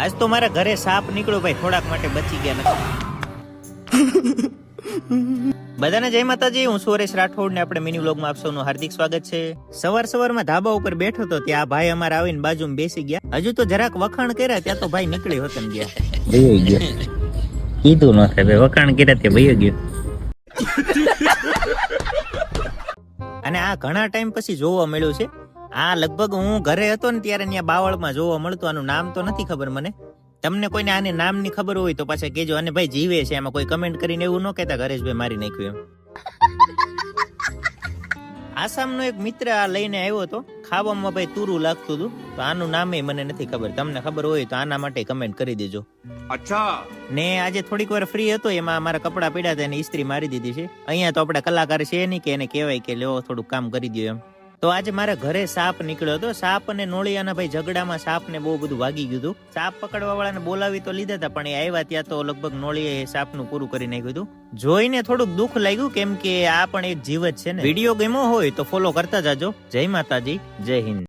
આજ તો મારા ઘરે સાપ નીકળ્યો ભાઈ, થોડાક માટે બચી ગયા નથી. બધાને જય માતાજી, હું સુરેશ રાઠોડ ને આપણે મિની વ્લોગમાં આપ સૌનું હાર્દિક સ્વાગત છે. સવારમાં ધાબા ઉપર બેઠો તો ત્યાં ભાઈ અમારા આવીને બાજુમાં બેસી ગયા. હજુ તો જરાક વખાણ કર્યા ત્યાં તો ભાઈ નીકળી હોતન ગયા. ભાઈ ગયો કીધું ન થાય ભાઈ, વખાણ કર્યા ત્યાં ભાઈ ગયો. અને આ ઘણા ટાઈમ પછી જોવા મળ્યું છે. આ લગભગ હું ઘરે હતો ને ત્યારે ત્યાં બાવળમાં જોવા મળતું. આનું નામ તો નથી ખબર મને. તમને કોઈને આને નામની ખબર હોય તો પાછા કેજો. અને ભાઈ જીવે છે એમાં કોઈ કમેન્ટ કરીને એવું ન કહેતા હરેશભાઈ મારી નાખ્યું એમ. આસામનો એક મિત્ર આ લઈને આવ્યો હતો. ખાવામાં ભાઈ તુરું લાગતું હતું. તો આનું નામે મને નથી ખબર. તમને ખબર હોય તો આના માટે કમેન્ટ કરી દેજો. અચ્છા. ને આજે થોડીક વાર ફ્રી હતો, એમાં મારા કપડા પડ્યા હતા એને ઇસ્ત્રી મારી દીધી છે. અહીંયા તો આપડા કલાકાર છે નહીં કે એને કહેવાય કે લ્યો થોડુંક કામ કરી દો એમ. તો આજે મારા ઘરે સાપ નીકળ્યો હતો. સાપ અને નોળિયાના ભાઈ ઝઘડામાં સાપ ને બહુ બધું વાગી ગયું હતું. સાપ પકડવા વાળાને બોલાવી તો લીધા હતા, પણ એ આવ્યા ત્યાં તો લગભગ નોળિયાએ સાપનું પૂરું કરી નાખ્યું હતું. જોઈને થોડુંક દુઃખ લાગ્યું, કેમ કે આ પણ એક જીવ જ છે ને. વિડીયો ગમ્યો હોય તો ફોલો કરતા જાજો. જય માતાજી, જય હિન્દ.